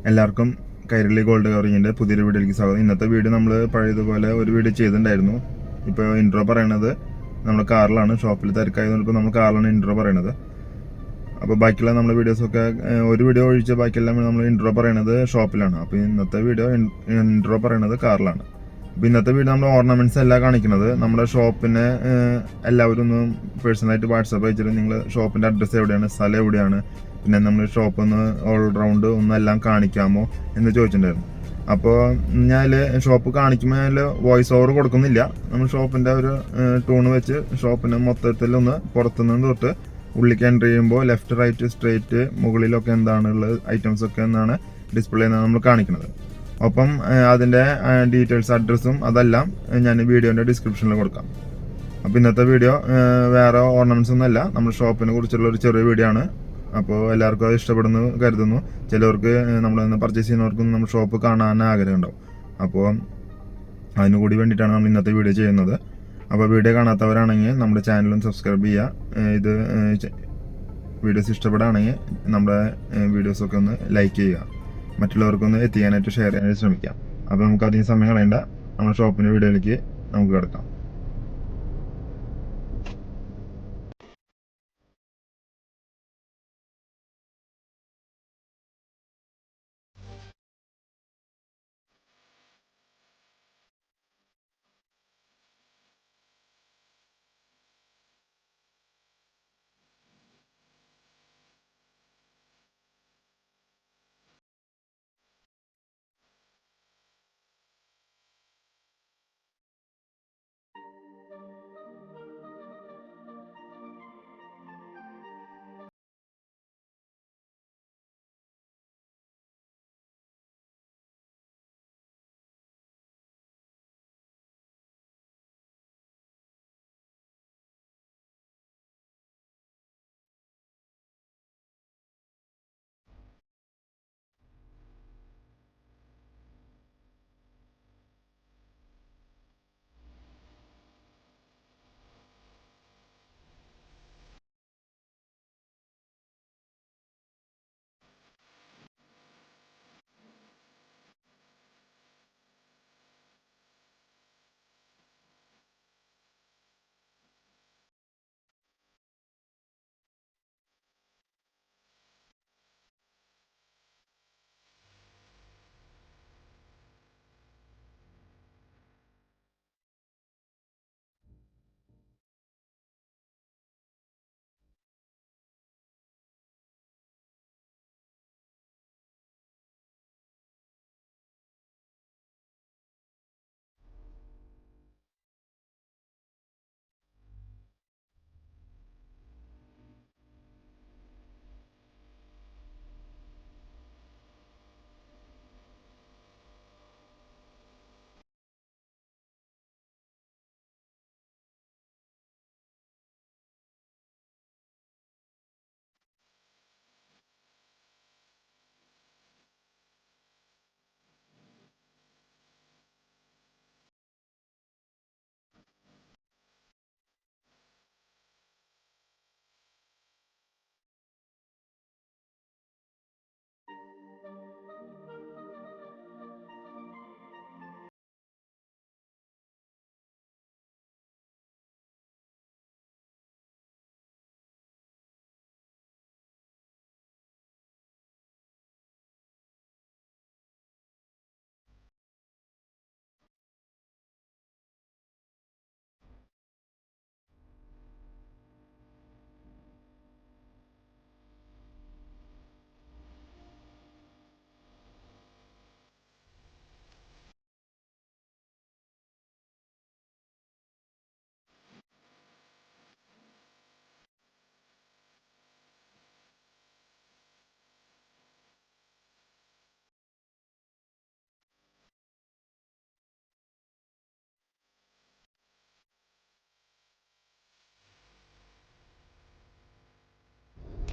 എല്ലാവർക്കും കൈരളി ഗോൾഡ് കവറിങ്ങിൻ്റെ പുതിയൊരു വീഡിയോയിലേക്ക് സ്വാഗതം. ഇന്നത്തെ വീഡിയോ നമ്മൾ പഴയതുപോലെ ഒരു വീഡിയോ ചെയ്തിട്ടുണ്ടായിരുന്നു. ഇപ്പോൾ ഇൻട്രോ പറയണത് നമ്മൾ കാറിലാണ്, ഷോപ്പിൽ തിരക്കായതുകൊണ്ട് ഇപ്പോൾ നമ്മൾ കാറിലാണ് ഇൻട്രോ പറയണത്. അപ്പോൾ ബാക്കിയുള്ള നമ്മുടെ വീഡിയോസൊക്കെ ഒരു വീഡിയോ ഒഴിച്ച് ബാക്കിയെല്ലാം നമ്മൾ ഇൻട്രോ പറയണത് ഷോപ്പിലാണ്. അപ്പോൾ ഇന്നത്തെ വീഡിയോ ഇൻട്രോ പറയണത് കാറിലാണ്. അപ്പോൾ ഇന്നത്തെ വീഡിയോ നമ്മൾ ഓർണമെൻറ്റ്സ് എല്ലാം കാണിക്കുന്നത്. നമ്മുടെ ഷോപ്പിനെ എല്ലാവരും ഒന്ന് പേഴ്സണലായിട്ട് വാട്സാപ്പ് അയച്ചിട്ട് നിങ്ങൾ ഷോപ്പിൻ്റെ അഡ്രസ്സ് എവിടെയാണ്, സ്ഥലം എവിടെയാണ്, പിന്നെ നമ്മൾ ഷോപ്പ് ഒന്ന് ഓൾറൗണ്ട് ഒന്നെല്ലാം കാണിക്കാമോ എന്ന് ചോദിച്ചിട്ടുണ്ടായിരുന്നു. അപ്പോൾ ഞാൻ ഷോപ്പ് കാണിക്കുമ്പോൾ വോയിസ് ഓവർ കൊടുക്കുന്നില്ല. നമ്മൾ ഷോപ്പിൻ്റെ ഒരു ടൂണ് വെച്ച് ഷോപ്പിന് മൊത്തത്തിൽ ഒന്ന് പുറത്തുനിന്ന് തൊട്ട് ഉള്ളിലേക്ക് എൻ്റർ ചെയ്യുമ്പോൾ ലെഫ്റ്റ് റൈറ്റ് സ്ട്രേറ്റ് മുകളിലൊക്കെ എന്താണുള്ളത് ഐറ്റംസ് ഒക്കെ എന്നാണ് ഡിസ്പ്ലേ നമ്മൾ കാണിക്കുന്നത്. ഒപ്പം അതിൻ്റെ ഡീറ്റെയിൽസ് അഡ്രസ്സും അതെല്ലാം ഞാൻ വീഡിയോൻ്റെ ഡിസ്ക്രിപ്ഷനിൽ കൊടുക്കാം. അപ്പോൾ ഇന്നത്തെ വീഡിയോ വേറെ ഓർണമെൻറ്റ്സ് ഒന്നുമല്ല, നമ്മുടെ ഷോപ്പിനെ കുറിച്ചുള്ള ഒരു ചെറിയ വീഡിയോ ആണ്. അപ്പോൾ എല്ലാവർക്കും അത് ഇഷ്ടപ്പെടുന്നു കരുതുന്നു. ചിലവർക്ക് നമ്മളിന്ന് പർച്ചേസ് ചെയ്യുന്നവർക്കും നമ്മുടെ ഷോപ്പ് കാണാൻ ആഗ്രഹം ഉണ്ടാവും. അപ്പോൾ അതിനു കൂടി വേണ്ടിയിട്ടാണ് നമ്മൾ ഇന്നത്തെ വീഡിയോ ചെയ്യുന്നത്. അപ്പോൾ വീഡിയോ കാണാത്തവരാണെങ്കിൽ നമ്മുടെ ചാനലും സബ്സ്ക്രൈബ് ചെയ്യുക. ഇത് വീഡിയോസ് ഇഷ്ടപ്പെടുകയാണെങ്കിൽ നമ്മുടെ വീഡിയോസൊക്കെ ഒന്ന് ലൈക്ക് ചെയ്യുക, മറ്റുള്ളവർക്കൊന്ന് എത്തിക്കാനായിട്ട് ഷെയർ ചെയ്യാനായിട്ട് ശ്രമിക്കാം. അപ്പോൾ നമുക്ക് അധികം സമയം കളയണ്ട, നമ്മുടെ ഷോപ്പിൻ്റെ വീഡിയോയിലേക്ക് നമുക്ക് കിടക്കാം.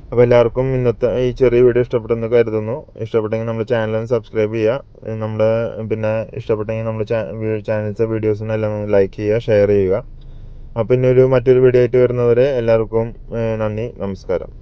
അപ്പോൾ എല്ലാവർക്കും ഇന്നത്തെ ഈ ചെറിയ വീഡിയോ ഇഷ്ടപ്പെട്ടെന്ന് കരുതുന്നു. ഇഷ്ടപ്പെട്ടെങ്കിൽ നമ്മുടെ ചാനൽ സബ്സ്ക്രൈബ് ചെയ്യുക. നമ്മുടെ പിന്നെ ഇഷ്ടപ്പെട്ടെങ്കിൽ നമ്മുടെ ചാനലിലത്തെ വീഡിയോസിനെല്ലാം ലൈക്ക് ചെയ്യുക, ഷെയർ ചെയ്യുക. അപ്പോൾ പിന്നെ മറ്റൊരു വീഡിയോ ആയിട്ട് വരുന്നവരെ എല്ലാവർക്കും നന്ദി, നമസ്കാരം.